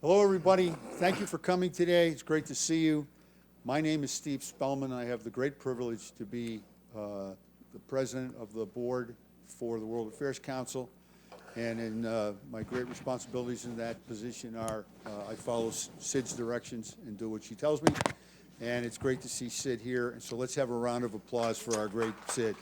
Hello, everybody. Thank you for coming today. It's great to see you. My name is Steve Spellman. I have the great privilege to be the president of the board for the World Affairs Council. And in my great responsibilities in that position are I follow Sid's directions and do what she tells me. And it's great to see Sid here. And so let's have a round of applause for our great Sid.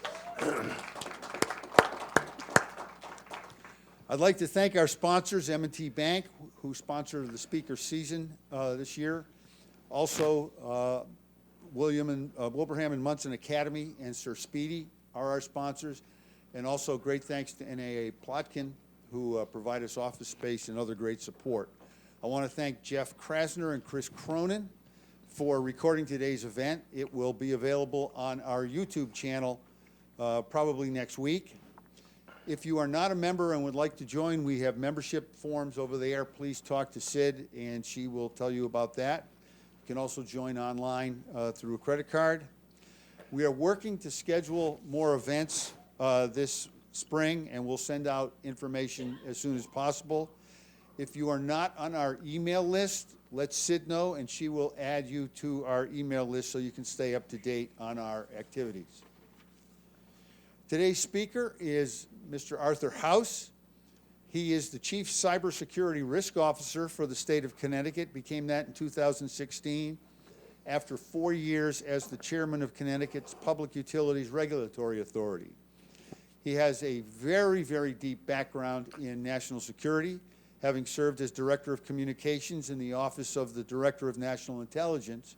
I'd like to thank our sponsors, M&T Bank, who sponsored the speaker season this year. Also, Wilbraham and Munson Academy and Sir Speedy are our sponsors. And also great thanks to NAA Plotkin, who provide us office space and other great support. I want to thank Jeff Krasner and Chris Cronin for recording today's event. It will be available on our YouTube channel probably next week. If you are not a member and would like to join, we have membership forms over there. Please talk to Sid, and she will tell you about that. You can also join online through a credit card. We are working to schedule more events this spring, and we'll send out information as soon as possible. If you are not on our email list, let Sid know, and she will add you to our email list so you can stay up to date on our activities. Today's speaker is Mr. Arthur House. He is the Chief Cybersecurity Risk Officer for the state of Connecticut, became that in 2016, after 4 years as the chairman of Connecticut's Public Utilities Regulatory Authority. He has a very, very deep background in national security, having served as Director of Communications in the Office of the Director of National Intelligence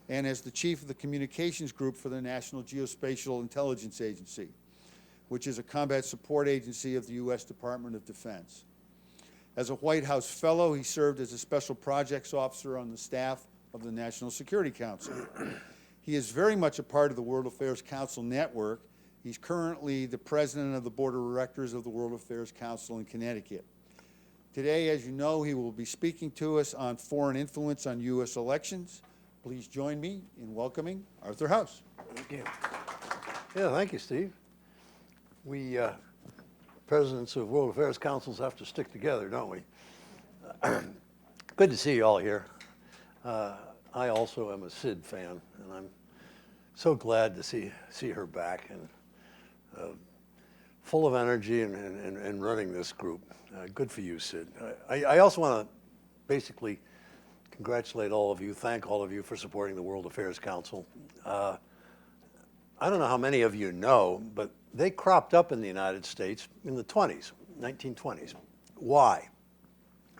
and as the Chief of the Communications Group for the National Geospatial Intelligence Agency, which is a combat support agency of the U.S. Department of Defense. As a White House Fellow, he served as a Special Projects Officer on the staff of the National Security Council. He is very much a part of the World Affairs Council network. He's currently the President of the Board of Directors of the World Affairs Council in Connecticut. Today, as you know, he will be speaking to us on foreign influence on U.S. elections. Please join me in welcoming Arthur House. Thank you. Yeah, thank you, Steve. We presidents of World Affairs Councils have to stick together, don't we? Good to see you all here. I also am a Sid fan, and I'm so glad to see her back and full of energy and running this group. Good for you, Sid. I also want to basically congratulate all of you, thank all of you for supporting the World Affairs Council. I don't know how many of you know, but they cropped up in the United States in the 1920s. Why?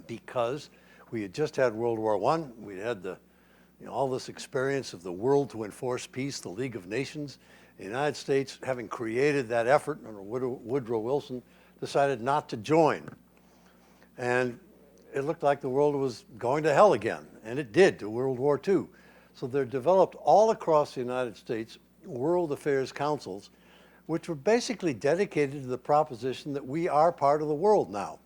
Because we had just had World War I. We had all this experience of the world to enforce peace, the League of Nations. The United States, having created that effort under Woodrow Wilson, decided not to join. And it looked like the world was going to hell again, and it did, to World War II. So there developed all across the United States World Affairs Councils, which were basically dedicated to the proposition that we are part of the world now.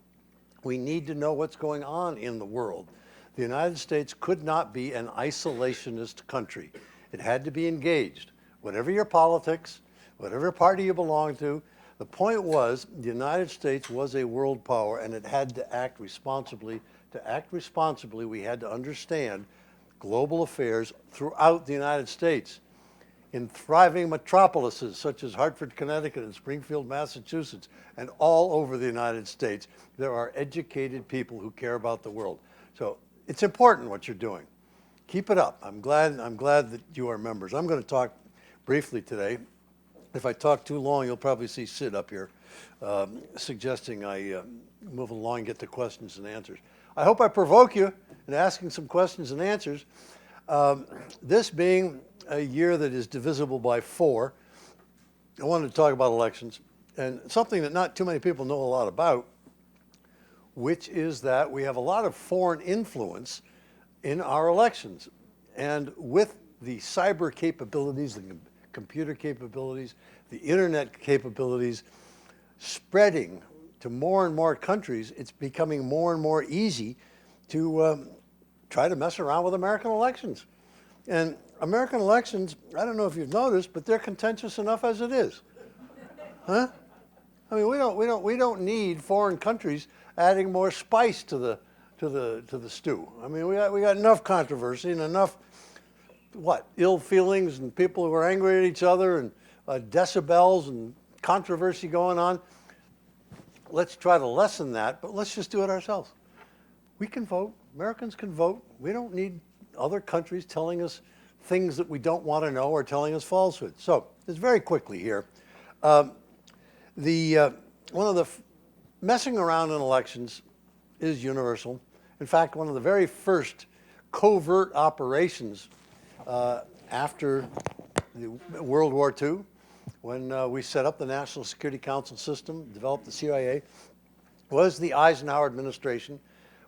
We need to know what's going on in the world. The United States could not be an isolationist country. It had to be engaged. Whatever your politics, whatever party you belong to, the point was the United States was a world power and it had to act responsibly. To act responsibly, we had to understand global affairs throughout the United States. In thriving metropolises such as Hartford, Connecticut, and Springfield, Massachusetts, and all over the United States, there are educated people who care about the world. So it's important what you're doing. Keep it up. I'm glad that you are members. I'm going to talk briefly today. If I talk too long, you'll probably see Sid up here suggesting I move along and get to questions and answers. I hope I provoke you in asking some questions and answers. This being a year that is divisible by 4, I wanted to talk about elections and something that not too many people know a lot about, which is that we have a lot of foreign influence in our elections. And with the cyber capabilities, the computer capabilities, the internet capabilities spreading to more and more countries, it's becoming more and more easy to try to mess around with American elections. And American elections, I don't know if you've noticed, but they're contentious enough as it is. Huh? I mean, we don't need foreign countries adding more spice to the to the stew. I mean, we got enough controversy and enough ill feelings and people who are angry at each other and decibels and controversy going on. Let's try to lessen that, but let's just do it ourselves. We can vote. Americans can vote. We don't need other countries telling us things that we don't want to know or telling us falsehoods. So, just very quickly here, one of the messing around in elections is universal. In fact, one of the very first covert operations after World War II, when we set up the National Security Council system, developed the CIA, was the Eisenhower administration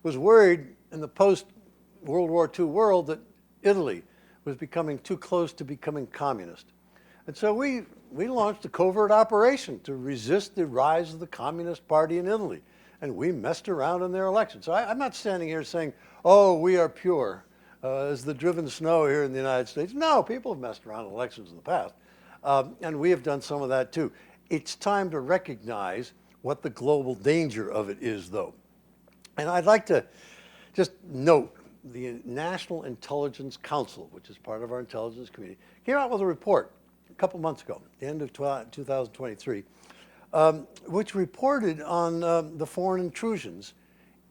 was worried in the post-World War II world that Italy was becoming too close to becoming communist. And so we launched a covert operation to resist the rise of the Communist Party in Italy. And we messed around in their elections. So I'm not standing here saying, oh, we are pure as the driven snow here in the United States. No, people have messed around in elections in the past. And we have done some of that too. It's time to recognize what the global danger of it is, though. And I'd like to just note the National Intelligence Council, which is part of our intelligence community, came out with a report a couple months ago, the end of 2023, which reported on the foreign intrusions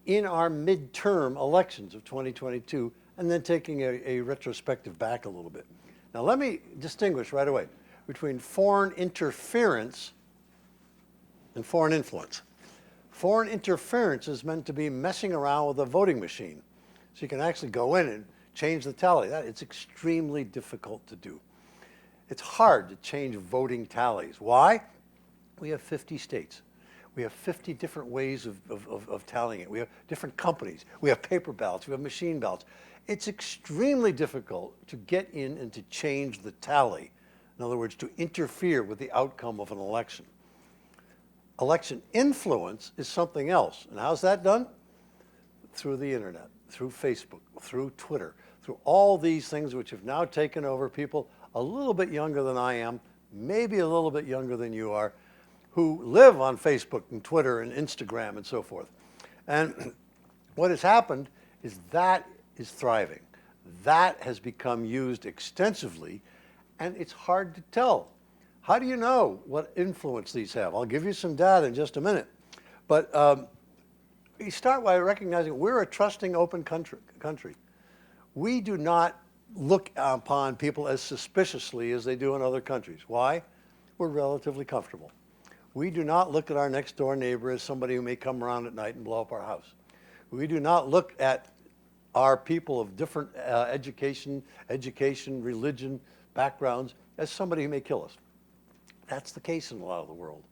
in our midterm elections of 2022, and then taking a retrospective back a little bit. Now, let me distinguish right away between foreign interference and foreign influence. Foreign interference is meant to be messing around with a voting machine. So you can actually go in and change the tally. It's extremely difficult to do. It's hard to change voting tallies. Why? We have 50 states. We have 50 different ways of tallying it. We have different companies. We have paper ballots. We have machine ballots. It's extremely difficult to get in and to change the tally. In other words, to interfere with the outcome of an election. Election influence is something else. And how's that done? Through the internet, through Facebook, through Twitter, through all these things which have now taken over people a little bit younger than I am, maybe a little bit younger than you are, who live on Facebook and Twitter and Instagram and so forth. And what has happened is that is thriving. That has become used extensively, and it's hard to tell. How do you know what influence these have? I'll give you some data in just a minute. But you start by recognizing we're a trusting, open country. We do not look upon people as suspiciously as they do in other countries. Why? We're relatively comfortable. We do not look at our next door neighbor as somebody who may come around at night and blow up our house. We do not look at our people of different education, religion, backgrounds as somebody who may kill us. That's the case in a lot of the world.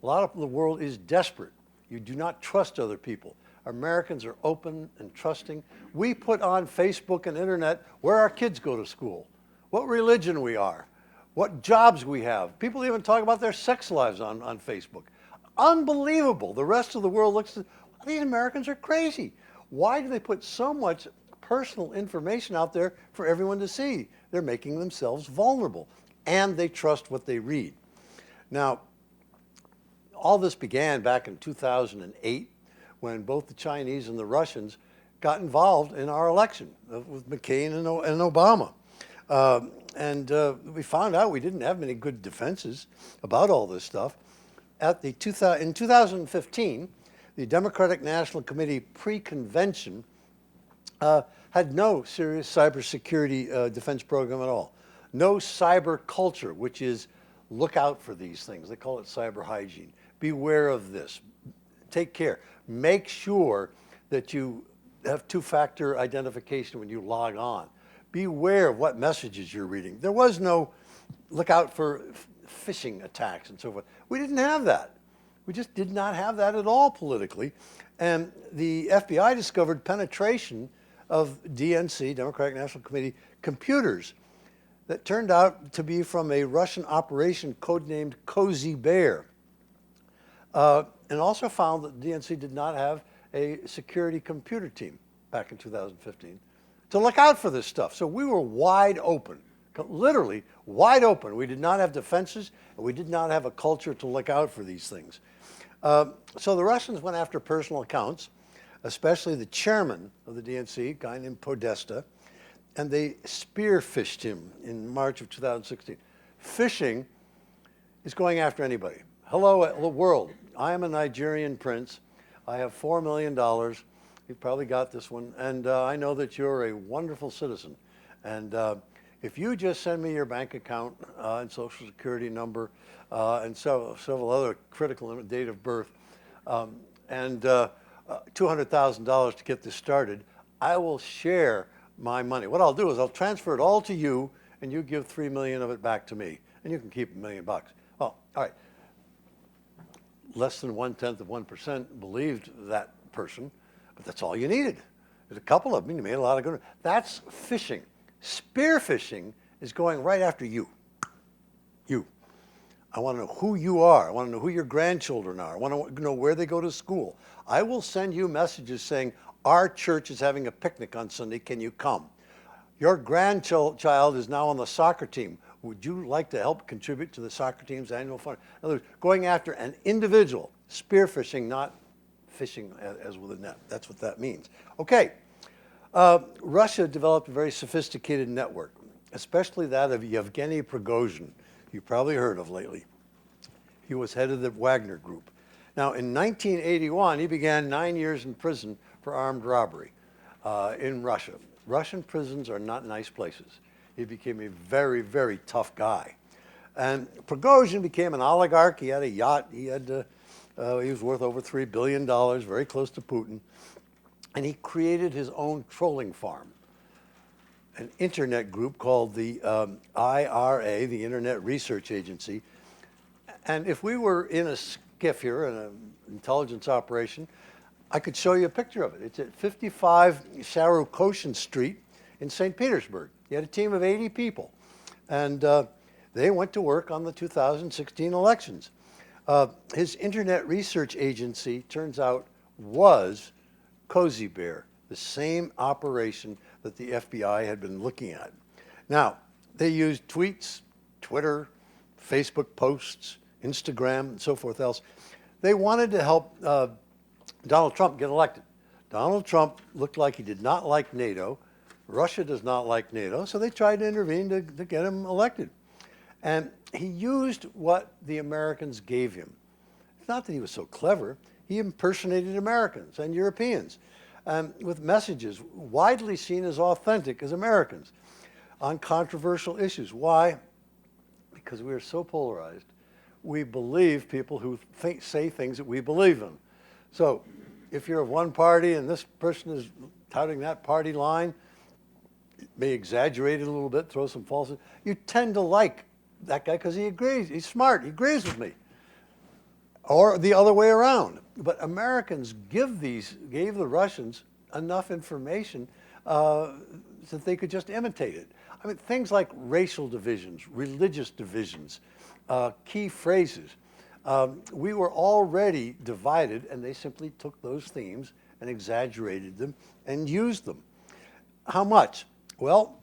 A lot of the world is desperate. You do not trust other people. Americans are open and trusting. We put on Facebook and internet where our kids go to school, what religion we are, what jobs we have. People even talk about their sex lives on Facebook. Unbelievable. The rest of the world looks at these Americans are crazy. Why do they put so much personal information out there for everyone to see? They're making themselves vulnerable, and they trust what they read. Now, all this began back in 2008 when both the Chinese and the Russians got involved in our election with McCain and Obama. We found out we didn't have many good defenses about all this stuff. In 2015, the Democratic National Committee pre-convention had no serious cybersecurity defense program at all. No cyber culture, which is look out for these things. They call it cyber hygiene. Beware of this. Take care. Make sure that you have two-factor identification when you log on. Beware of what messages you're reading. There was no look out for phishing attacks and so forth. We didn't have that. We just did not have that at all politically. And the FBI discovered penetration of DNC, Democratic National Committee, computers that turned out to be from a Russian operation codenamed Cozy Bear. And also found that DNC did not have a security computer team back in 2015 to look out for this stuff. So we were wide open, literally wide open. We did not have defenses, and we did not have a culture to look out for these things. So the Russians went after personal accounts. especially the chairman of the DNC, a guy named Podesta, and they spear-phished him in March of 2016. Phishing is going after anybody. Hello, world. I am a Nigerian prince. I have $4 million. You've probably got this one. And I know that you're a wonderful citizen. And if you just send me your bank account and social security number and several other critical date of birth and $200,000 to get this started, I will share my money. What I'll do is I'll transfer it all to you, and you give $3 million of it back to me, and you can keep $1 million. Well, all right. Less than 0.1% believed that person, but that's all you needed. There's a couple of them. You made a lot of good. That's phishing. Spear phishing is going right after you. You. I want to know who you are. I want to know who your grandchildren are. I want to know where they go to school. I will send you messages saying, our church is having a picnic on Sunday. Can you come? Your grandchild is now on the soccer team. Would you like to help contribute to the soccer team's annual fund? In other words, going after an individual, spear phishing, not fishing as with a net. That's what that means. Okay. Russia developed a very sophisticated network, especially that of Yevgeny Prigozhin, you've probably heard of lately. He was head of the Wagner Group. Now, in 1981, he began 9 years in prison for armed robbery in Russia. Russian prisons are not nice places. He became a very, very tough guy. And Prigozhin became an oligarch. He had a yacht. He was worth over $3 billion, very close to Putin. And he created his own trolling farm, an internet group called the IRA, the Internet Research Agency. And if we were in a skiff here, in an intelligence operation, I could show you a picture of it. It's at 55 Sharukoshin Street in St. Petersburg. He had a team of 80 people. And they went to work on the 2016 elections. His Internet Research Agency, turns out, was Cozy Bear, the same operation that the FBI had been looking at. Now, they used tweets, Twitter, Facebook posts, Instagram, and so forth else. They wanted to help Donald Trump get elected. Donald Trump looked like he did not like NATO. Russia does not like NATO, so they tried to intervene to get him elected. And he used what the Americans gave him. It's not that he was so clever. He impersonated Americans and Europeans with messages widely seen as authentic as Americans on controversial issues. Why? Because we are so polarized. We believe people who say things that we believe in. So if you're of one party and this person is touting that party line, may exaggerate it a little bit, throw some falsehoods, you tend to like that guy because he agrees. He's smart. He agrees with me. Or the other way around. But Americans gave the Russians enough information that they could just imitate it. I mean, things like racial divisions, religious divisions, key phrases. We were already divided, and they simply took those themes and exaggerated them and used them. How much? Well,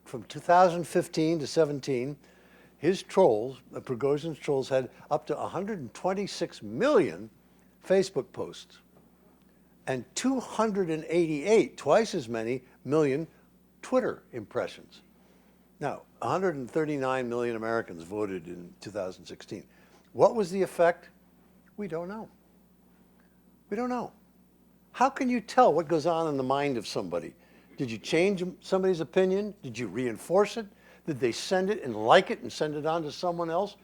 from 2015 to 17, his trolls, Prigozhin's trolls, had up to 126 million Facebook posts and 288, twice as many, million Twitter impressions. Now, 139 million Americans voted in 2016. What was the effect? We don't know. We don't know. How can you tell what goes on in the mind of somebody? Did you change somebody's opinion? Did you reinforce it? Did they send it and like it and send it on to someone else?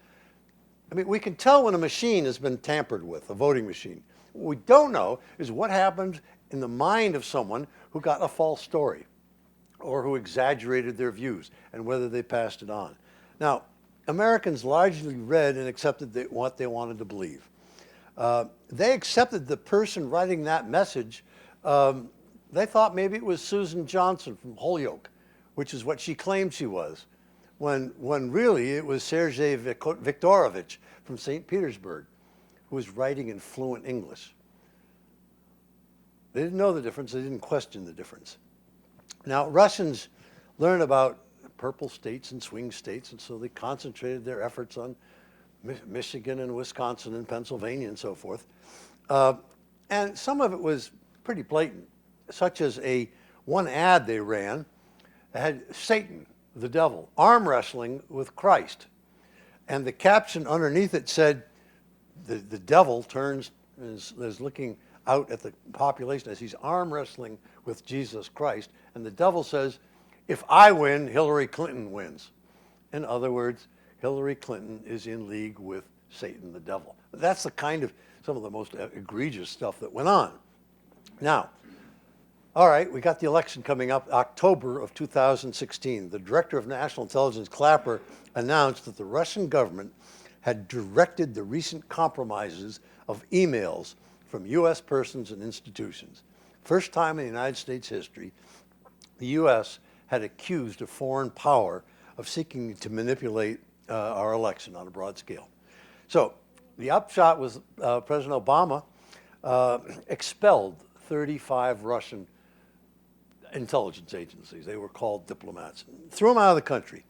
I mean, we can tell when a machine has been tampered with, a voting machine. What we don't know is what happened in the mind of someone who got a false story or who exaggerated their views and whether they passed it on. Now, Americans largely read and accepted what they wanted to believe. They accepted the person writing that message. They thought maybe it was Susan Johnson from Holyoke, which is what she claimed she was, when really it was Sergei Viktorovich from St. Petersburg, who was writing in fluent English. They didn't know the difference. They didn't question the difference. Now, Russians learn about purple states and swing states, and so they concentrated their efforts on Michigan and Wisconsin and Pennsylvania and so forth. And some of it was pretty blatant, such as one ad they ran had Satan, the devil, arm wrestling with Christ. And the caption underneath it said, the devil turns, is looking out at the population as he's arm wrestling with Jesus Christ. And the devil says, if I win, Hillary Clinton wins. In other words, Hillary Clinton is in league with Satan, the devil. That's the kind of, some of the most egregious stuff that went on. Now, all right, we got the election coming up, October of 2016. The Director of National Intelligence, Clapper, announced that the Russian government had directed the recent compromises of emails from U.S. persons and institutions. First time in United States history, the U.S. had accused a foreign power of seeking to manipulate our election on a broad scale. So the upshot was President Obama expelled 35 Russian intelligence agencies. They were called diplomats. Threw them out of the country.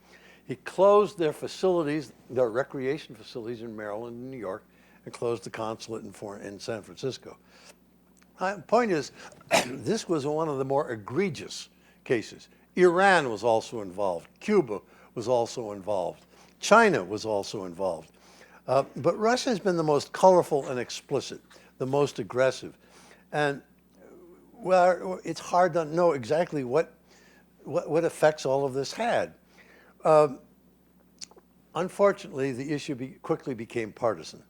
He closed their facilities, their recreation facilities in Maryland and New York, and closed the consulate in San Francisco. The point is, this was one of the more egregious cases. Iran was also involved. Cuba was also involved. China was also involved. But Russia has been the most colorful and explicit, the most aggressive. And well, it's hard to know exactly what effects all of this had. Unfortunately, the issue quickly became partisan.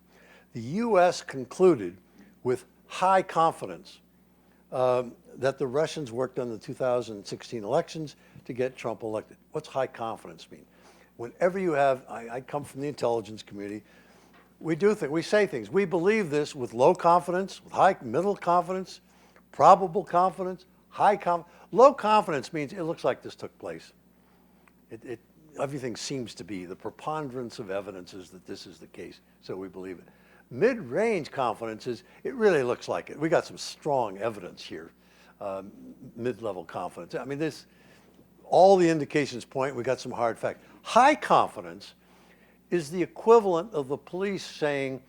The U.S. concluded with high confidence that the Russians worked on the 2016 elections to get Trump elected. What's high confidence mean? Whenever you have, I come from the intelligence community, we say things. We believe this with low confidence, with high, middle confidence, probable confidence, high confidence. Low confidence means it looks like this took place. Everything seems to be, the preponderance of evidence is that this is the case, so we believe it. Mid-range confidence is, it really looks like it. We got some strong evidence here. Mid-level confidence. I mean, all the indications point, we got some hard facts. High confidence is the equivalent of the police saying,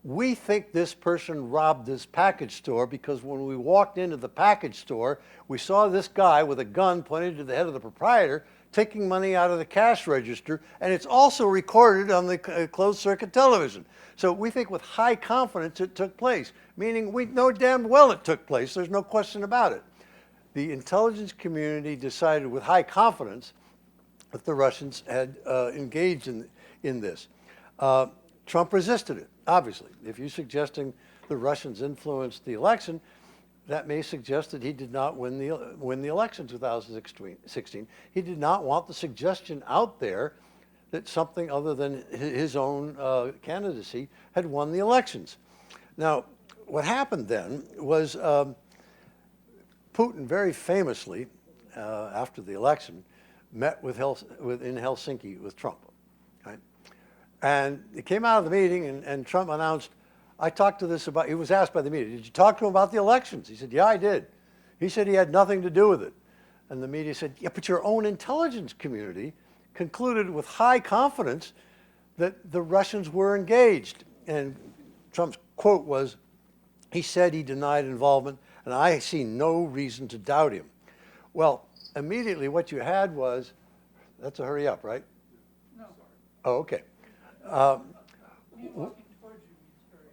we think this person robbed this package store because when we walked into the package store, we saw this guy with a gun pointed to the head of the proprietor taking money out of the cash register, and it's also recorded on the closed-circuit television. So we think with high confidence it took place, meaning we know damn well it took place. There's no question about it. The intelligence community decided with high confidence that the Russians had engaged in this. Trump resisted it, obviously. If you're suggesting the Russians influenced the election, that may suggest that he did not win the election in 2016. He did not want the suggestion out there that something other than his own candidacy had won the elections. Now, what happened then was Putin very famously, after the election, met in Helsinki with Trump. Right? And he came out of the meeting and Trump announced, I talked to this about, he was asked by the media, did you talk to him about the elections? He said, yeah, I did. He said he had nothing to do with it. And the media said, yeah, but your own intelligence community concluded with high confidence that the Russians were engaged. And Trump's quote was, he said he denied involvement, and I see no reason to doubt him. Well, immediately what you had was, that's a hurry up, right? No. Oh, okay.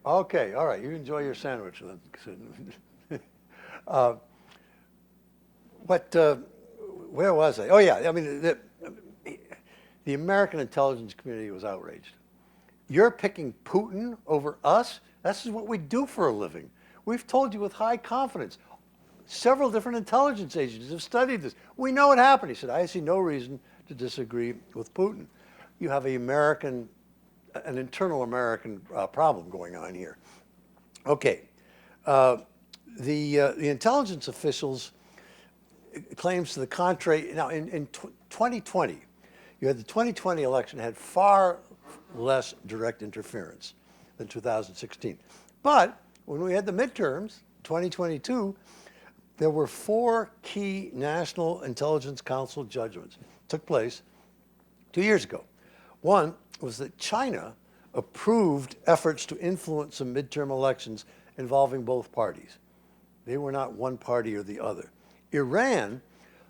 Okay, all right, you enjoy your sandwich then. Where was I? Oh yeah, I mean, the American intelligence community was outraged. You're picking Putin over us? This is what we do for a living. We've told you with high confidence. Several different intelligence agencies have studied this. We know what happened. He said, I see no reason to disagree with Putin. You have an internal American problem going on here. Okay, the intelligence officials claims to the contrary. Now, in 2020, you had the 2020 election had far less direct interference than 2016. But when we had the midterms, 2022, there were 4 key National Intelligence Council judgments took place 2 years ago. One was that China approved efforts to influence some midterm elections involving both parties. They were not one party or the other. Iran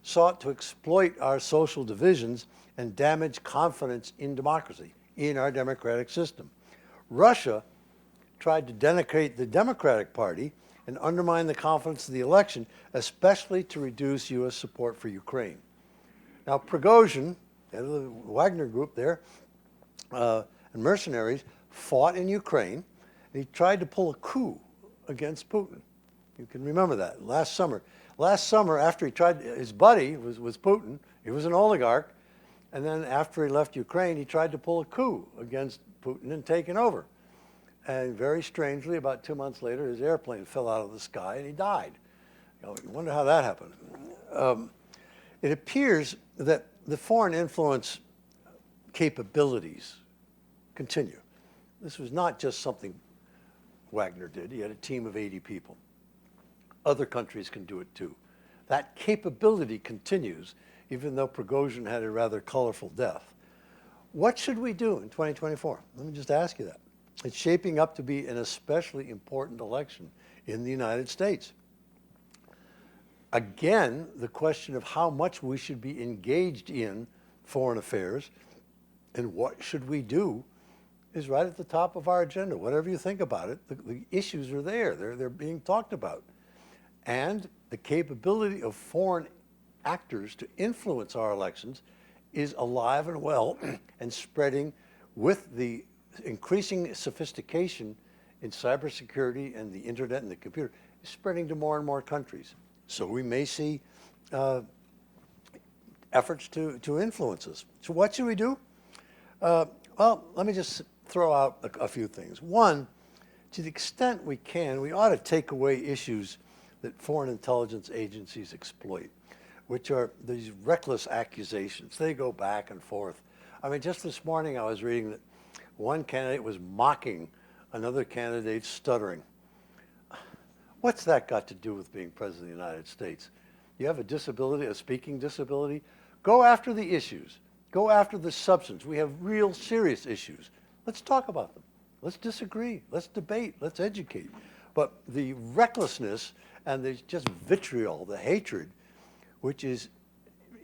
sought to exploit our social divisions and damage confidence in democracy, in our democratic system. Russia tried to denigrate the Democratic Party and undermine the confidence of the election, especially to reduce U.S. support for Ukraine. Now, Prigozhin, head of the Wagner group there, and mercenaries, fought in Ukraine, and he tried to pull a coup against Putin. You can remember that last summer. Last summer, after he tried, his buddy was Putin. He was an oligarch. And then after he left Ukraine, he tried to pull a coup against Putin and take it over. And very strangely, about 2 months later, his airplane fell out of the sky and he died. You wonder how that happened. It appears that the foreign influence capabilities continue. This was not just something Wagner did. He had a team of 80 people. Other countries can do it too. That capability continues, even though Prigozhin had a rather colorful death. What should we do in 2024? Let me just ask you that. It's shaping up to be an especially important election in the United States. Again, the question of how much we should be engaged in foreign affairs and what should we do is right at the top of our agenda. Whatever you think about it, the issues are there. They're being talked about. And the capability of foreign actors to influence our elections is alive and well and spreading with the increasing sophistication in cybersecurity and the internet and the computer, is spreading to more and more countries. So we may see efforts to influence us. So what should we do? Well, let me just throw out a few things. One, to the extent we can, we ought to take away issues that foreign intelligence agencies exploit, which are these reckless accusations. They go back and forth. I mean, just this morning I was reading that one candidate was mocking another candidate's stuttering. What's that got to do with being president of the United States? You have a disability, a speaking disability? Go after the issues. Go after the substance. We have real serious issues. Let's talk about them. Let's disagree. Let's debate. Let's educate. But the recklessness and the just vitriol, the hatred, which is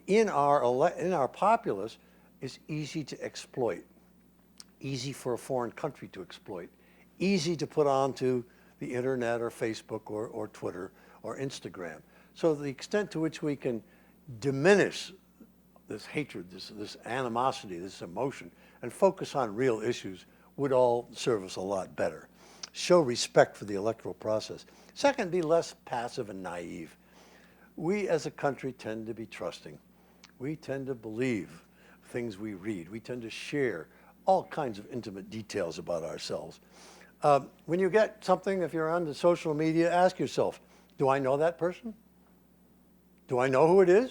in our populace, is easy to exploit, easy for a foreign country to exploit, easy to put onto the internet or Facebook or Twitter or Instagram. So the extent to which we can diminish this hatred, this animosity, this emotion, and focus on real issues would all serve us a lot better. Show respect for the electoral process. Second, be less passive and naive. We as a country tend to be trusting. We tend to believe things we read. We tend to share all kinds of intimate details about ourselves. When you get something, if you're on the social media, ask yourself, do I know that person? Do I know who it is?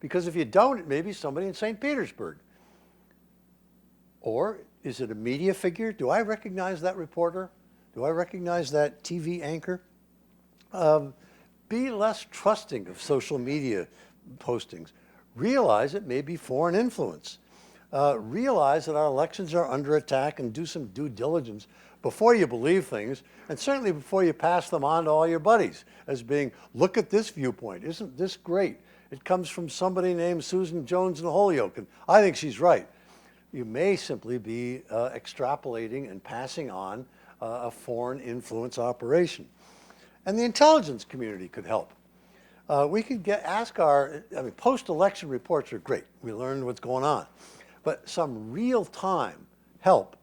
Because if you don't, it may be somebody in St. Petersburg. Or is it a media figure? Do I recognize that reporter? Do I recognize that TV anchor? Be less trusting of social media postings. Realize it may be foreign influence. Realize that our elections are under attack and do some due diligence before you believe things, and certainly before you pass them on to all your buddies as being, look at this viewpoint, isn't this great? It comes from somebody named Susan Jones in Holyoke, and I think she's right. You may simply be extrapolating and passing on a foreign influence operation. And the intelligence community could help. We could post-election reports are great. We learn what's going on. But some real-time help,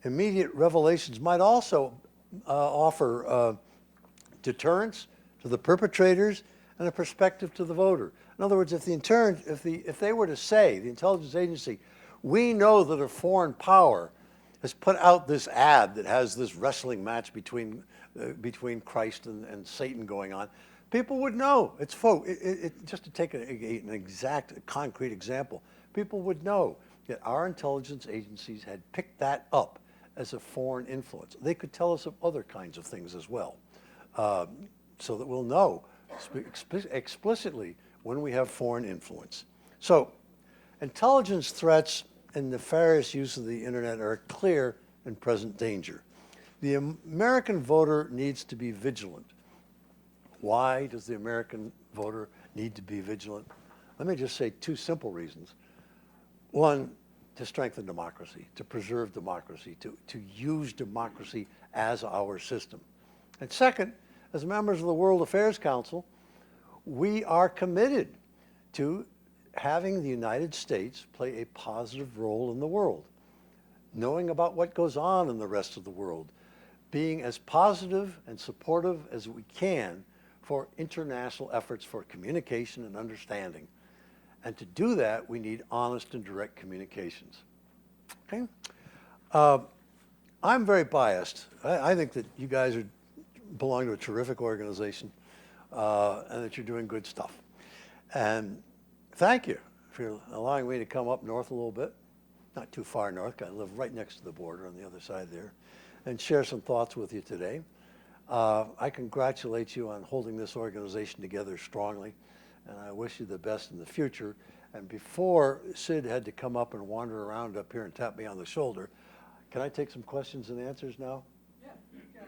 immediate revelations might also offer deterrence to the perpetrators and a perspective to the voter. In other words, if they were to say, the intelligence agency, we know that a foreign power has put out this ad that has this wrestling match between Christ and Satan going on, people would know. It's just to take an exact, concrete example, people would know that our intelligence agencies had picked that up as a foreign influence. They could tell us of other kinds of things as well, so that we'll know explicitly when we have foreign influence. So intelligence threats and nefarious use of the internet are a clear and present danger. The American voter needs to be vigilant. Why does the American voter need to be vigilant? Let me just say two simple reasons. One, to strengthen democracy, to preserve democracy, to use democracy as our system. And second, as members of the World Affairs Council, we are committed to having the United States play a positive role in the world, knowing about what goes on in the rest of the world, being as positive and supportive as we can for international efforts for communication and understanding. And to do that, we need honest and direct communications. Okay? I'm very biased. I think that you guys belong to a terrific organization and that you're doing good stuff. And thank you for allowing me to come up north a little bit, not too far north. I live right next to the border on the other side there, and share some thoughts with you today. I congratulate you on holding this organization together strongly, and I wish you the best in the future. And before Sid had to come up and wander around up here and tap me on the shoulder, can I take some questions and answers now? Yeah, you've got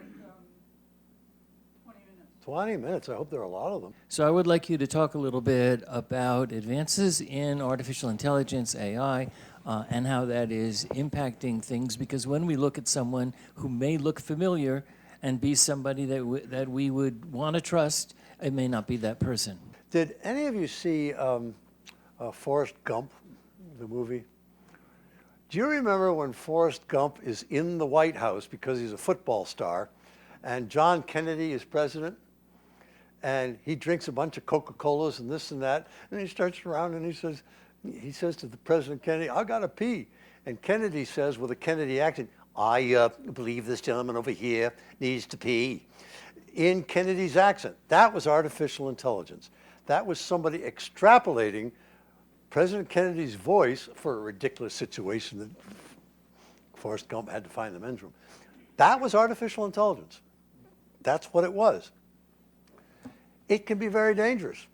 20 minutes. 20 minutes. I hope there are a lot of them. So I would like you to talk a little bit about advances in artificial intelligence, AI, and how that is impacting things. Because when we look at someone who may look familiar and be somebody that we would want to trust, it may not be that person. Did any of you see Forrest Gump, the movie? Do you remember when Forrest Gump is in the White House because he's a football star and John Kennedy is president? And he drinks a bunch of Coca-Colas and this and that, and he starts around and he says to the President Kennedy, "I gotta pee." And Kennedy says with a Kennedy accent, "I believe this gentleman over here needs to pee." In Kennedy's accent. That was artificial intelligence. That was somebody extrapolating President Kennedy's voice for a ridiculous situation that Forrest Gump had to find the men's room. That was artificial intelligence. That's what it was. It can be very dangerous.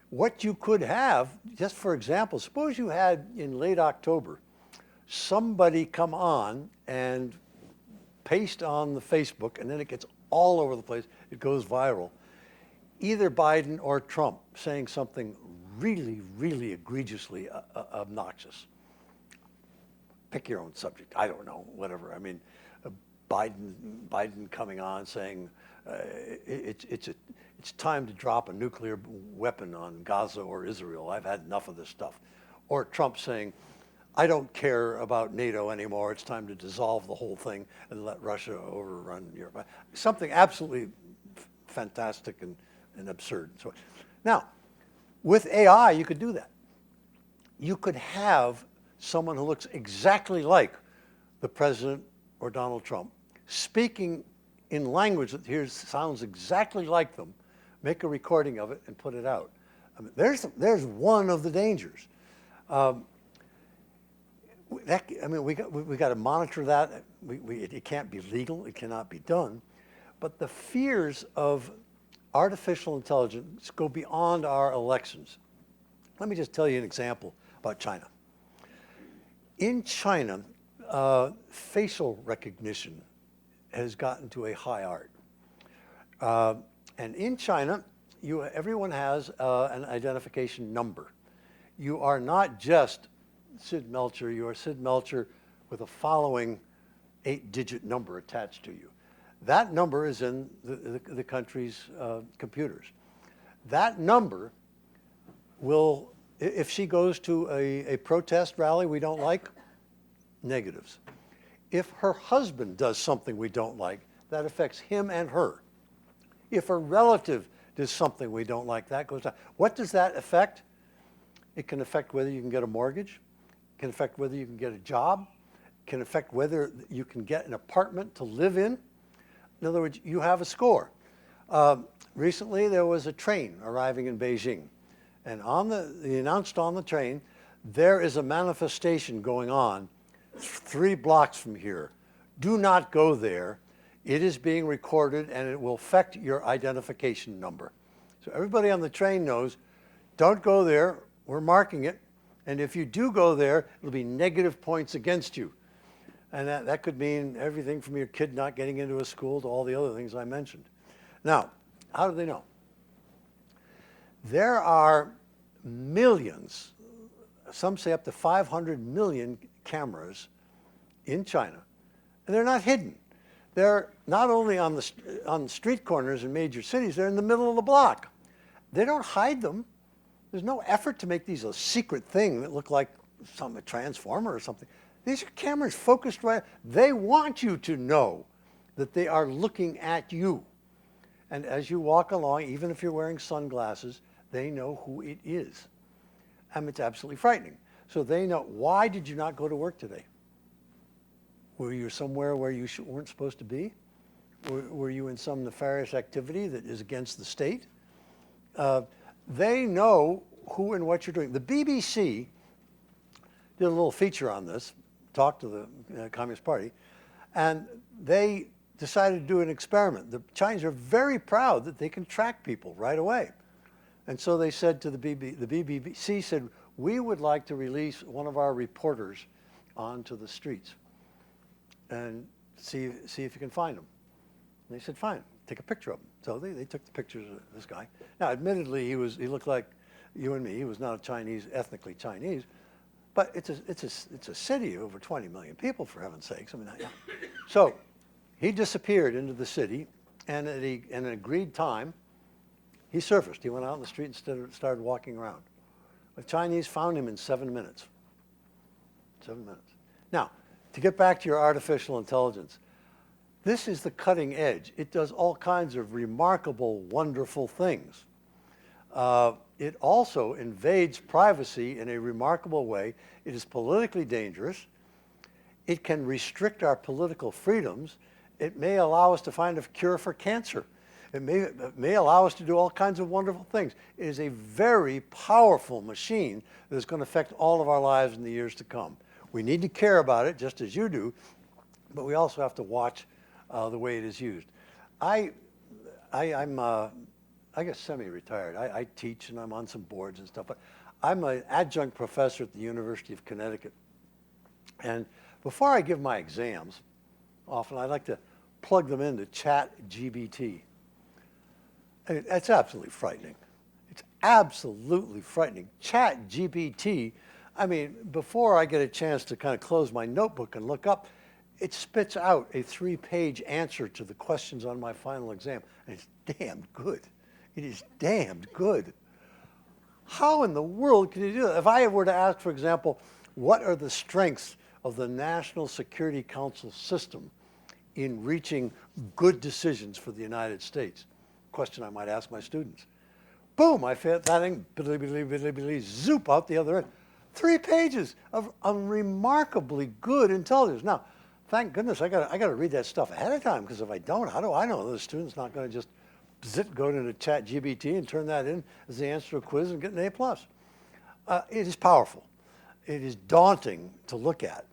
What you could have, just for example, suppose you had in late October somebody come on and paste on the Facebook, and then it gets all over the place. It goes viral. Either Biden or Trump saying something really, really egregiously obnoxious. Pick your own subject. I don't know, whatever. I mean, Biden coming on saying it's time to drop a nuclear weapon on Gaza or Israel. I've had enough of this stuff. Or Trump saying, "I don't care about NATO anymore. It's time to dissolve the whole thing and let Russia overrun Europe." Something absolutely fantastic and absurd. So, now, with AI, you could do that. You could have someone who looks exactly like the president or Donald Trump, speaking in language that sounds exactly like them, make a recording of it and put it out. I mean, there's one of the dangers. We got to monitor that. It can't be legal. It cannot be done. But the fears of artificial intelligence go beyond our elections. Let me just tell you an example about China. In China, facial recognition has gotten to a high art. And in China, everyone has an identification number. You are not just Sid Melcher, you are Sid Melcher with a following 8-digit number attached to you. That number is in the country's computers. That number will, if she goes to a protest rally we don't like, negatives. If her husband does something we don't like, that affects him and her. If a relative does something we don't like, that goes down. What does that affect? It can affect whether you can get a mortgage. It can affect whether you can get a job. It can affect whether you can get an apartment to live in. In other words, you have a score. Recently, there was a train arriving in Beijing. And they announced on the train, there is a manifestation going on 3 blocks from here. Do not go there. It is being recorded and it will affect your identification number. So everybody on the train knows, don't go there. We're marking it. And if you do go there, it'll be negative points against you. And that could mean everything from your kid not getting into a school to all the other things I mentioned. Now, how do they know? There are millions, some say up to 500 million cameras in China, and they're not hidden. They're not only on street corners in major cities, they're in the middle of the block. They don't hide them. There's no effort to make these a secret thing that look like a transformer or something. These are cameras focused right. They want you to know that they are looking at you. And as you walk along, even if you're wearing sunglasses, they know who it is. And it's absolutely frightening. So they know, why did you not go to work today? Were you somewhere where you weren't supposed to be? Were you in some nefarious activity that is against the state? They know who and what you're doing. The BBC did a little feature on this, talked to the Communist Party, and they decided to do an experiment. The Chinese are very proud that they can track people right away. And so they said to the BBC said, we would like to release one of our reporters onto the streets and see if you can find him. And they said, fine, take a picture of him. So they took the pictures of this guy. Now, admittedly, he looked like you and me. He was not a Chinese, ethnically Chinese, but it's a city of over 20 million people, for heaven's sakes. I mean, yeah. So he disappeared into the city, and at an agreed time, he surfaced. He went out in the street and started walking around. The Chinese found him in 7 minutes. 7 minutes. Now, to get back to your artificial intelligence, this is the cutting edge. It does all kinds of remarkable, wonderful things. It also invades privacy in a remarkable way. It is politically dangerous. It can restrict our political freedoms. It may allow us to find a cure for cancer. It may allow us to do all kinds of wonderful things. It is a very powerful machine that is going to affect all of our lives in the years to come. We need to care about it, just as you do, but we also have to watch the way it is used. I guess semi-retired. I teach and I'm on some boards and stuff, but I'm an adjunct professor at the University of Connecticut. And before I give my exams, often I like to plug them into ChatGPT. It's absolutely frightening. It's absolutely frightening. ChatGPT, I mean, before I get a chance to kind of close my notebook and look up, it spits out a 3-page answer to the questions on my final exam. And it's damned good. It is damned good. How in the world can you do that? If I were to ask, for example, what are the strengths of the National Security Council system in reaching good decisions for the United States? Question I might ask my students. Boom, I feel that thing, zoop out the other end. 3 pages of remarkably good intelligence. Now, thank goodness I got to read that stuff ahead of time, because if I don't, how do I know the student's not going to just go into ChatGPT and turn that in as the answer to a quiz and get an A+. It is powerful. It is daunting to look at.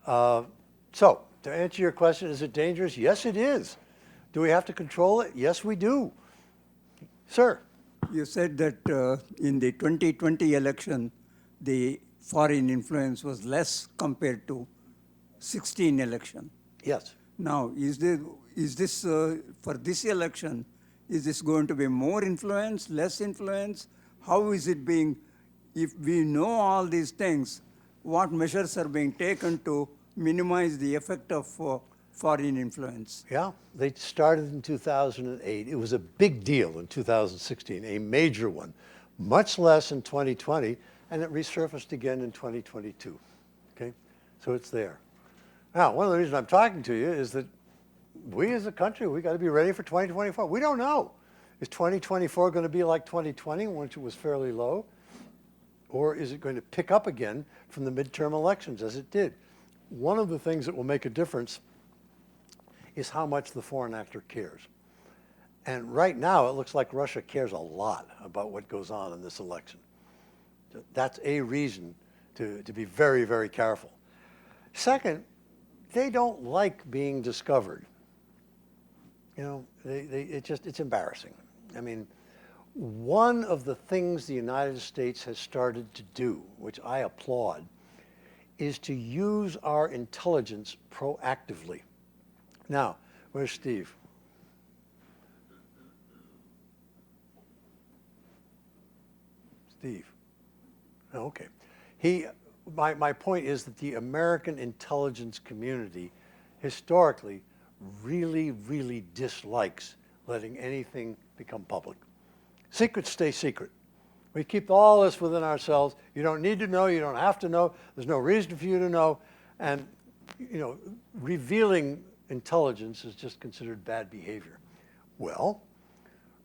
So, to answer your question, is it dangerous? Yes, it is. Do we have to control it? Yes, we do. Sir? You said that in the 2020 election, the foreign influence was less compared to 16 election. Yes. Now, is this for this election, is this going to be more influence, less influence? How is it being, if we know all these things, what measures are being taken to minimize the effect of foreign influence? Yeah, they started in 2008. It was a big deal in 2016, a major one. Much less in 2020, and it resurfaced again in 2022. Okay, so it's there. Now, one of the reasons I'm talking to you is that we as a country, we got to be ready for 2024. We don't know. Is 2024 going to be like 2020, which was fairly low? Or is it going to pick up again from the midterm elections as it did? One of the things that will make a difference is how much the foreign actor cares. And right now, it looks like Russia cares a lot about what goes on in this election. That's a reason to be very, very careful. Second, they don't like being discovered. You know, it's embarrassing. I mean, one of the things the United States has started to do, which I applaud, is to use our intelligence proactively. Now, where's Steve? Steve. Oh, okay. My point is that the American intelligence community historically really, really dislikes letting anything become public. Secrets stay secret. We keep all this within ourselves. You don't need to know. You don't have to know. There's no reason for you to know. And, you know, revealing intelligence is just considered bad behavior. Well,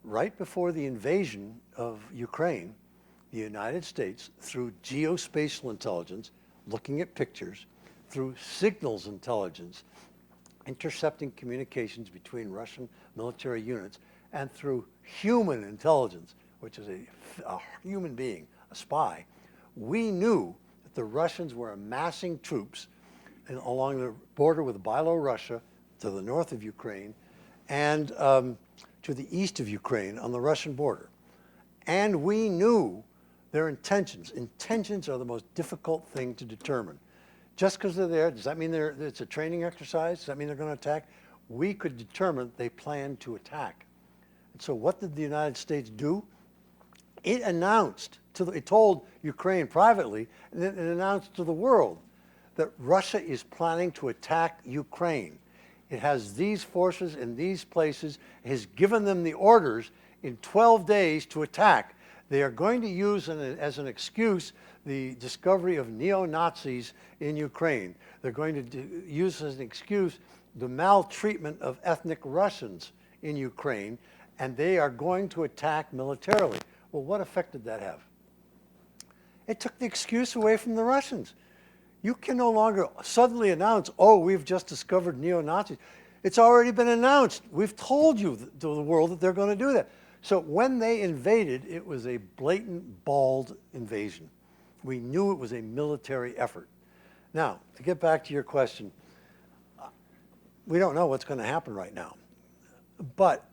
right before the invasion of Ukraine, the United States, through geospatial intelligence, looking at pictures, through signals intelligence, intercepting communications between Russian military units, and through human intelligence, which is a human being, a spy, we knew that the Russians were amassing troops along the border with Belarus to the north of Ukraine and to the east of Ukraine on the Russian border. And we knew their intentions. Intentions are the most difficult thing to determine. Just because they're there, does that mean it's a training exercise? Does that mean they're going to attack? We could determine they planned to attack. And so what did the United States do? It announced, it told Ukraine privately, and then it announced to the world that Russia is planning to attack Ukraine. It has these forces in these places, has given them the orders in 12 days to attack. They are going to use as an excuse the discovery of neo-Nazis in Ukraine. They're going to use as an excuse the maltreatment of ethnic Russians in Ukraine, and they are going to attack militarily. Well, what effect did that have? It took the excuse away from the Russians. You can no longer suddenly announce, oh, we've just discovered neo-Nazis. It's already been announced. We've told you, to the world, that they're going to do that. So when they invaded, it was a blatant, bald invasion. We knew it was a military effort. Now, to get back to your question, we don't know what's going to happen right now. But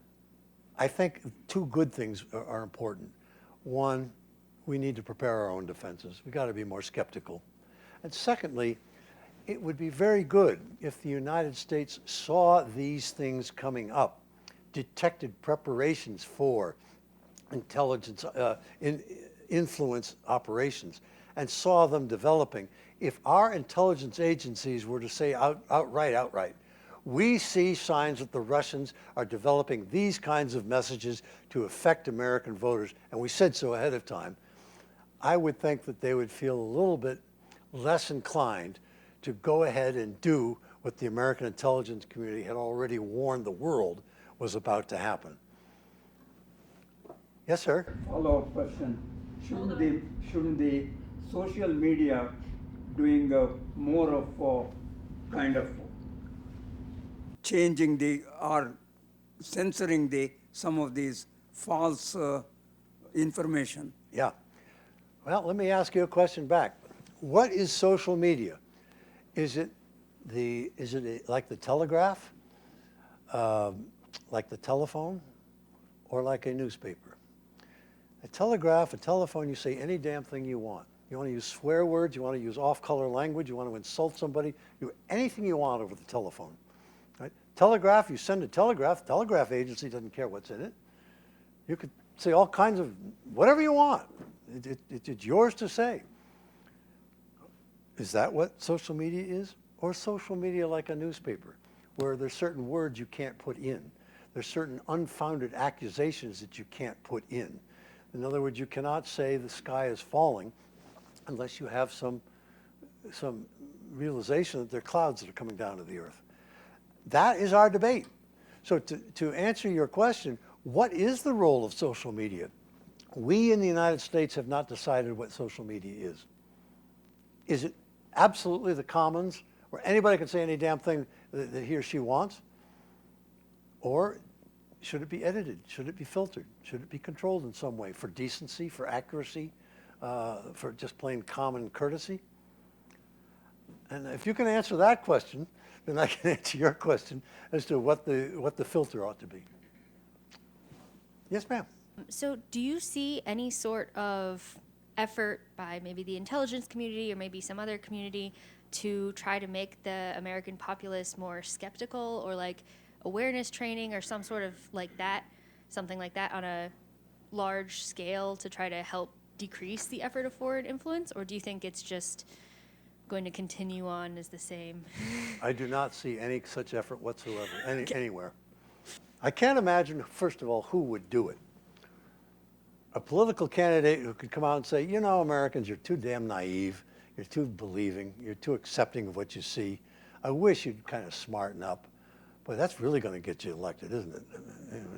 I think two good things are important. One, we need to prepare our own defenses. We've got to be more skeptical. And secondly, it would be very good if the United States saw these things coming up, detected preparations for intelligence, influence operations, and saw them developing. If our intelligence agencies were to say outright, we see signs that the Russians are developing these kinds of messages to affect American voters, and we said so ahead of time, I would think that they would feel a little bit less inclined to go ahead and do what the American intelligence community had already warned the world was about to happen. Yes, sir? Follow-up question. Shouldn't the social media doing more of kind of changing or censoring some of these false information? Yeah. Well, let me ask you a question back. What is social media? Is it like the telegraph, like the telephone, or like a newspaper? A telegraph, a telephone, you say any damn thing you want. You want to use swear words, you want to use off-color language, you want to insult somebody, do anything you want over the telephone. Right? Telegraph, you send a telegraph, the telegraph agency doesn't care what's in it. You could say all kinds of, whatever you want. It's yours to say. Is that what social media is? Or social media like a newspaper, where there's certain words you can't put in. There's certain unfounded accusations that you can't put in. In other words, you cannot say the sky is falling unless you have some realization that there are clouds that are coming down to the earth. That is our debate. So to answer your question, what is the role of social media? We in the United States have not decided what social media is. Is it absolutely the commons, where anybody can say any damn thing that he or she wants? Or should it be edited? Should it be filtered? Should it be controlled in some way for decency, for accuracy, for just plain common courtesy? And if you can answer that question, then I can answer your question as to what the filter ought to be. Yes, ma'am. So do you see any sort of effort by maybe the intelligence community or maybe some other community to try to make the American populace more skeptical, or like awareness training or some sort of like that, something like that on a large scale to try to help decrease the effort of forward influence, or do you think it's just going to continue on as the same? I do not see any such effort whatsoever anywhere. I can't imagine, first of all, who would do it. A political candidate who could come out and say, you know, Americans, you're too damn naive, you're too believing, you're too accepting of what you see. I wish you'd kind of smarten up. Boy, that's really going to get you elected, isn't it?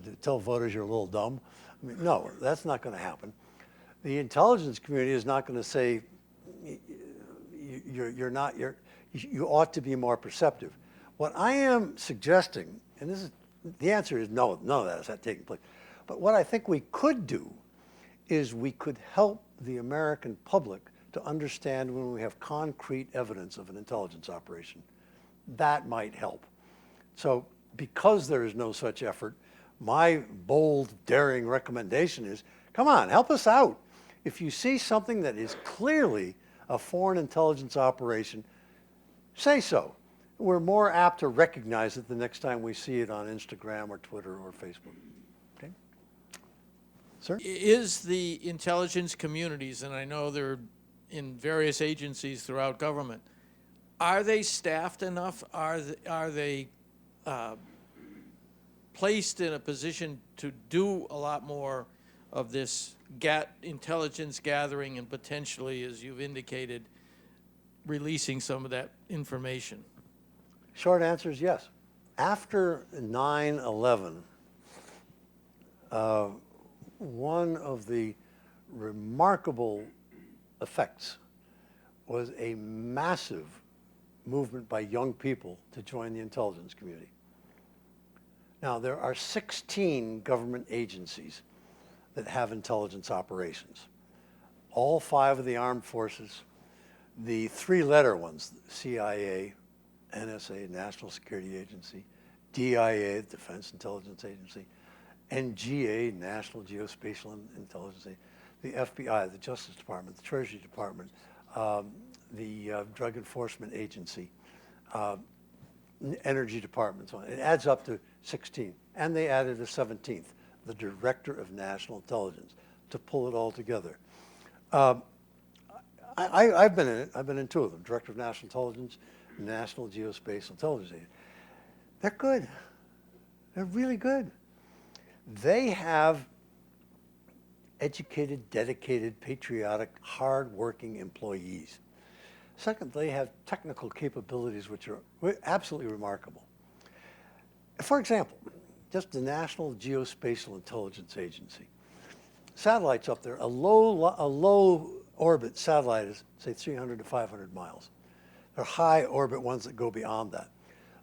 To tell voters you're a little dumb. I mean, no, that's not going to happen. The intelligence community is not going to say, you ought to be more perceptive. What I am suggesting, and this is, the answer is no, none of that is taking place. But what I think we could do is we could help the American public to understand when we have concrete evidence of an intelligence operation. That might help. So because there is no such effort, my bold, daring recommendation is, come on, help us out. If you see something that is clearly a foreign intelligence operation, say so. We're more apt to recognize it the next time we see it on Instagram or Twitter or Facebook. Okay? Sir? Is the intelligence communities, and I know they're in various agencies throughout government, are they staffed enough? Are they placed in a position to do a lot more of this intelligence gathering and potentially, as you've indicated, releasing some of that information? Short answer is yes. After 9/11, one of the remarkable effects was a massive movement by young people to join the intelligence community. Now, there are 16 government agencies that have intelligence operations. All 5 of the armed forces, the 3-letter ones, CIA, NSA, National Security Agency, DIA, Defense Intelligence Agency, NGA, National Geospatial Intelligence Agency, the FBI, the Justice Department, the Treasury Department, the Drug Enforcement Agency, Energy Department, so on. It adds up to 16. And they added a 17th, the Director of National Intelligence, to pull it all together. I've been in it. I've been in 2 of them, Director of National Intelligence, National Geospatial Intelligence Agency. They're good. They're really good. They have educated, dedicated, patriotic, hard-working employees. Second, they have technical capabilities which are absolutely remarkable. For example, just the National Geospatial Intelligence Agency. Satellites up there, a low orbit satellite is, say, 300 to 500 miles. There are high orbit ones that go beyond that.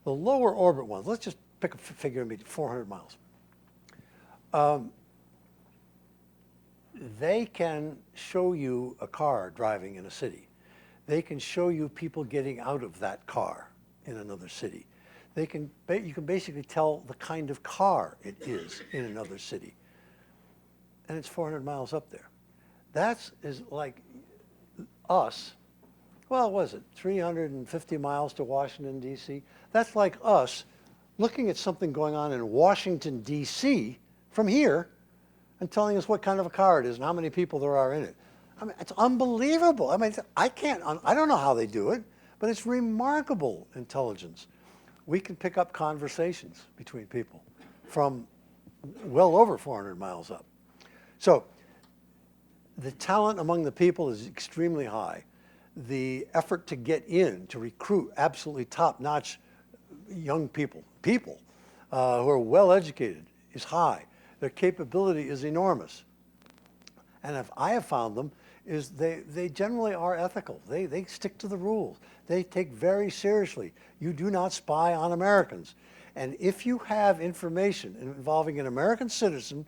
The lower orbit ones, let's just pick a figure and be 400 miles. They can show you a car driving in a city. They can show you people getting out of that car in another city. You can basically tell the kind of car it is in another city. And it's 400 miles up there. That is like us. Well, what was it, 350 miles to Washington, D.C.? That's like us looking at something going on in Washington, D.C. from here and telling us what kind of a car it is and how many people there are in it. I mean, it's unbelievable. I mean, I don't know how they do it, but it's remarkable intelligence. We can pick up conversations between people from well over 400 miles up. So the talent among the people is extremely high. The effort to get in, to recruit absolutely top-notch young people who are well-educated is high. Their capability is enormous. And if I have found them, is they generally are ethical. They stick to the rules. They take very seriously. You do not spy on Americans. And if you have information involving an American citizen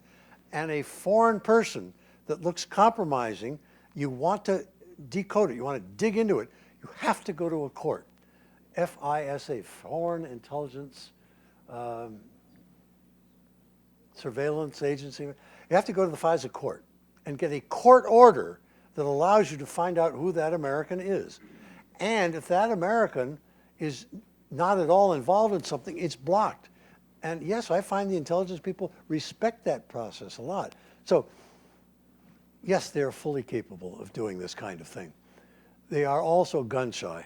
and a foreign person that looks compromising, you want to decode it, you want to dig into it, you have to go to a court. FISA, Foreign Intelligence Surveillance Agency. You have to go to the FISA court and get a court order that allows you to find out who that American is. And if that American is not at all involved in something, it's blocked. And yes, I find the intelligence people respect that process a lot. So yes, they are fully capable of doing this kind of thing. They are also gun shy.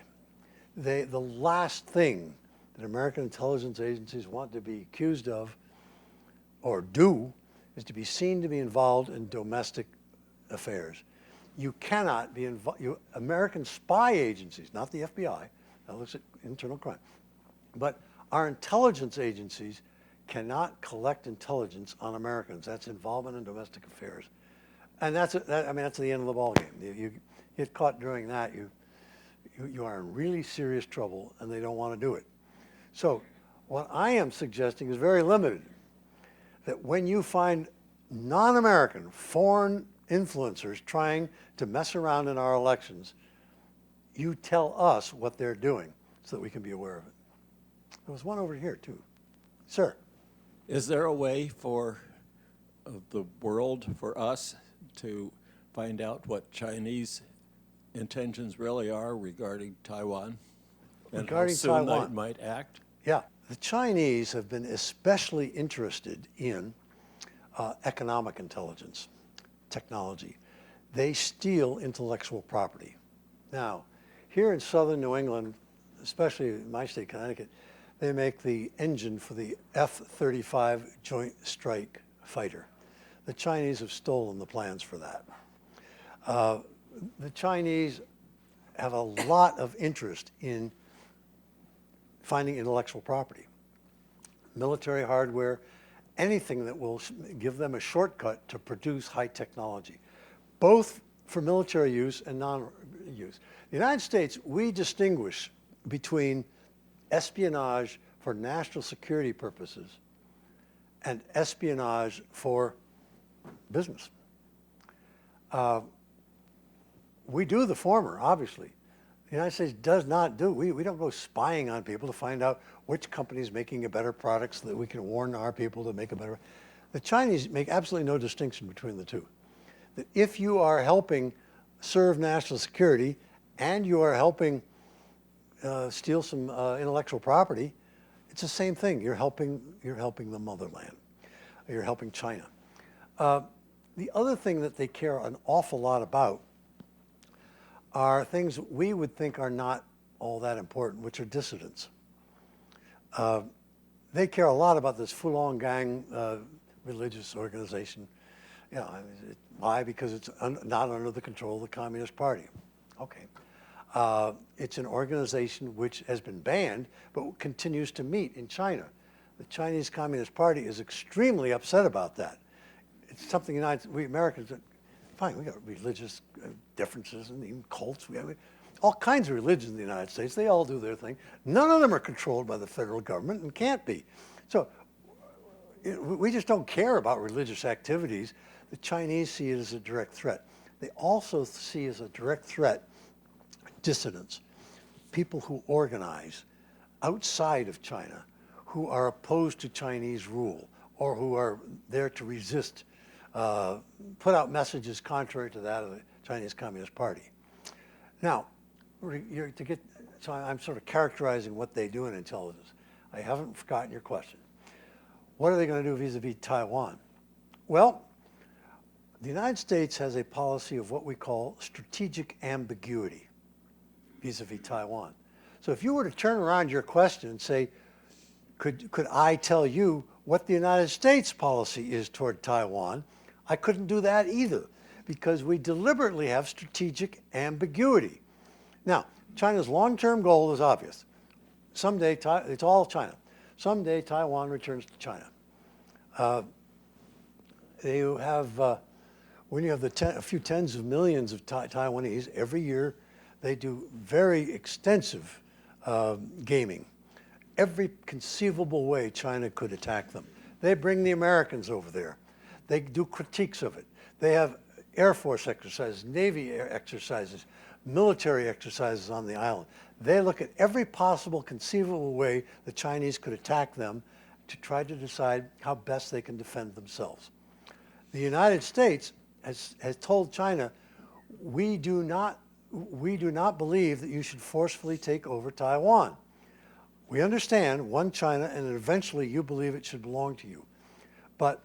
The last thing that American intelligence agencies want to be accused of or do is to be seen to be involved in domestic affairs. You cannot be involved. American spy agencies, not the FBI, that looks at internal crime, but our intelligence agencies cannot collect intelligence on Americans. That's involvement in domestic affairs. And that's the end of the ballgame. You get caught doing that, you are in really serious trouble, and they don't want to do it. So what I am suggesting is very limited. That when you find non-American, foreign influencers trying to mess around in our elections, you tell us what they're doing so that we can be aware of it. There was one over here, too. Sir. Is there a way for the world, for us, to find out what Chinese intentions really are regarding Taiwan? And Regarding how soon Taiwan. they might act? Yeah. The Chinese have been especially interested in economic intelligence, technology. They steal intellectual property. Now, here in southern New England, especially in my state, Connecticut, they make the engine for the F-35 Joint Strike Fighter. The Chinese have stolen the plans for that. The Chinese have a lot of interest in finding intellectual property, military hardware, anything that will give them a shortcut to produce high technology, both for military use and non-use. The United States, we distinguish between espionage for national security purposes and espionage for business. We do the former, obviously. The United States does not do. We don't go spying on people to find out which company is making a better product so that we can warn our people to make a better. The Chinese make absolutely no distinction between the two. That if you are helping serve national security and you are helping steal some intellectual property, it's the same thing. You're helping the motherland. You're helping China. The other thing that they care an awful lot about are things we would think are not all that important, which are dissidents. They care a lot about this Falun Gong religious organization. Yeah, why? Because it's not under the control of the Communist Party. Okay. It's an organization which has been banned, but continues to meet in China. The Chinese Communist Party is extremely upset about that. It's something we Americans, fine, we got religious differences and even cults. We have all kinds of religions in the United States. They all do their thing. None of them are controlled by the federal government and can't be. So we just don't care about religious activities. The Chinese see it as a direct threat. They also see as a direct threat dissidents, people who organize outside of China, who are opposed to Chinese rule or who are there to resist, put out messages contrary to that of the Chinese Communist Party. Now, so I'm sort of characterizing what they do in intelligence. I haven't forgotten your question. What are they going to do vis-a-vis Taiwan? Well, the United States has a policy of what we call strategic ambiguity vis-a-vis Taiwan. So if you were to turn around your question and say, could I tell you what the United States policy is toward Taiwan? I couldn't do that either because we deliberately have strategic ambiguity. Now, China's long-term goal is obvious. Someday, it's all China. Someday, Taiwan returns to China. When you have a few tens of millions of Taiwanese, every year they do very extensive gaming. Every conceivable way China could attack them. They bring the Americans over there. They do critiques of it. They have Air Force exercises, Navy exercises, military exercises on the island. They look at every possible conceivable way the Chinese could attack them to try to decide how best they can defend themselves. The United States has told China, we do not believe that you should forcefully take over Taiwan. We understand one China, and eventually you believe it should belong to you. But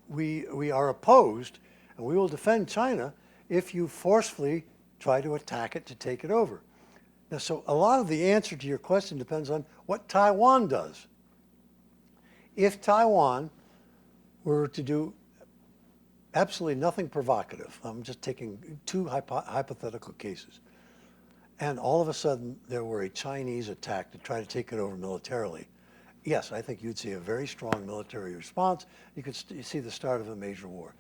we are opposed, And we will defend China if you forcefully try to attack it to take it over. Now, so a lot of the answer to your question depends on what Taiwan does. If Taiwan were to do absolutely nothing provocative, I'm just taking two hypothetical cases, and all of a sudden there were a Chinese attack to try to take it over militarily, yes, I think you'd see a very strong military response. You could see the start of a major war.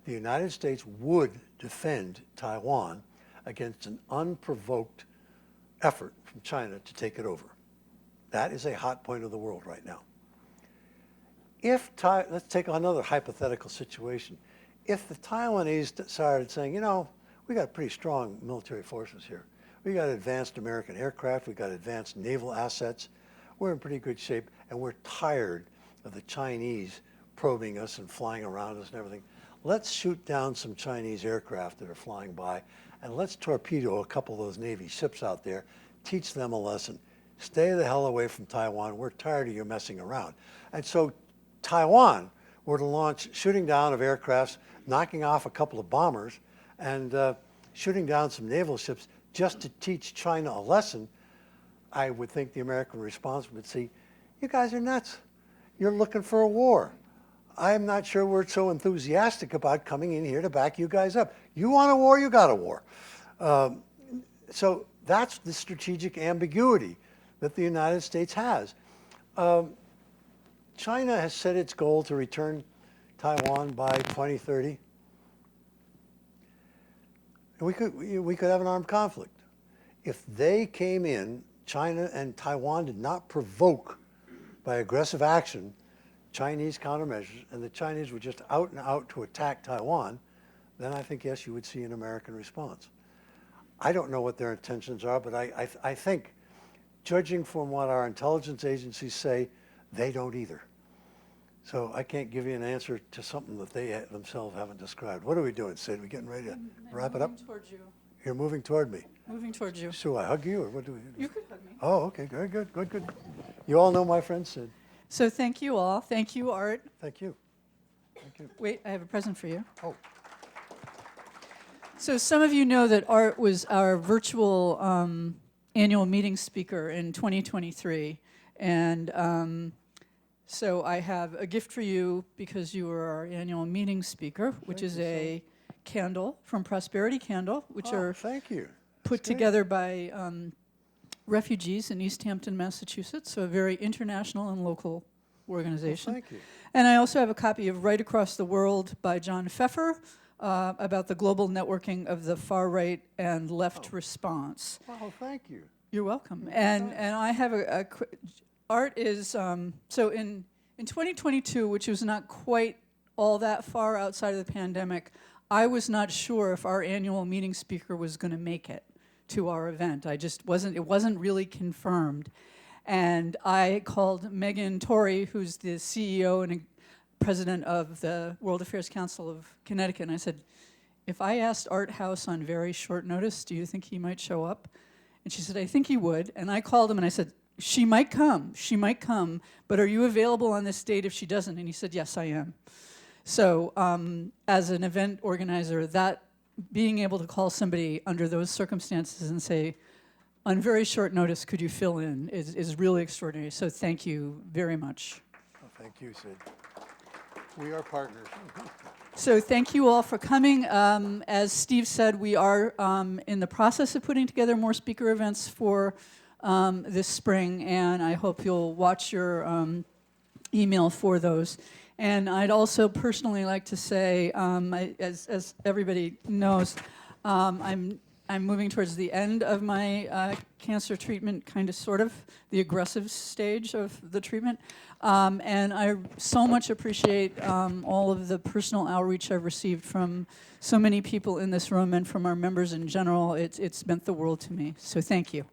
The United States would defend Taiwan against an unprovoked effort from China to take it over. That is a hot point of the world right now. Let's take another hypothetical situation. If the Taiwanese started saying, you know, we got pretty strong military forces here. We got advanced American aircraft, we got advanced naval assets. We're in pretty good shape, and we're tired of the Chinese probing us and flying around us and everything. Let's shoot down some Chinese aircraft that are flying by, and let's torpedo a couple of those Navy ships out there, teach them a lesson. Stay the hell away from Taiwan. We're tired of you messing around. And so Taiwan were to launch shooting down of aircrafts, knocking off a couple of bombers, and shooting down some naval ships just to teach China a lesson. I would think the American response would say, you guys are nuts. You're looking for a war. I'm not sure we're so enthusiastic about coming in here to back you guys up. You want a war, you got a war. So that's the strategic ambiguity that the United States has. China has set its goal to return Taiwan by 2030. We could have an armed conflict. If they came in, China and Taiwan did not provoke by aggressive action Chinese countermeasures, and the Chinese were just out and out to attack Taiwan, then I think, yes, you would see an American response. I don't know what their intentions are, but I think, judging from what our intelligence agencies say, they don't either. So I can't give you an answer to something that they themselves haven't described. What are we doing, Sid? We getting ready to wrap it up? Moving towards you. You're moving toward me. Moving towards you. So I hug you, or what do we do? You could hug me. Oh, okay, very good, good, good. You all know my friend Sid. So thank you all. Thank you, Art. Thank you. Thank you. Wait, I have a present for you. Oh, So some of you know that Art was our virtual annual meeting speaker in 2023. And so I have a gift for you because you were our annual meeting speaker, which is a candle from Prosperity Candle, which are thank you. put That's great. together by refugees in East Hampton, Massachusetts, so a very international and local organization. Thank you. And I also have a copy of Right Across the World by John Pfeffer about the global networking of the far right and left response. Oh, thank you. You're welcome. And I have Art is, so in 2022, which was not quite all that far outside of the pandemic, I was not sure if our annual meeting speaker was going to make it to our event. It wasn't really confirmed. And I called Megan Torrey, who's the CEO and president of the World Affairs Council of Connecticut, and I said, if I asked Art House on very short notice, do you think he might show up? And she said, I think he would. And I called him and I said, she might come, but are you available on this date if she doesn't? And he said, yes, I am. So as an event organizer, that being able to call somebody under those circumstances and say, on very short notice, could you fill in, is really extraordinary. So thank you very much. Oh, thank you, Sid. We are partners. So thank you all for coming. As Steve said, we are in the process of putting together more speaker events for this spring, and I hope you'll watch your email for those. And I'd also personally like to say, as everybody knows, I'm moving towards the end of my cancer treatment, kind of, sort of, the aggressive stage of the treatment. And I so much appreciate all of the personal outreach I've received from so many people in this room and from our members in general. It's meant the world to me. So thank you.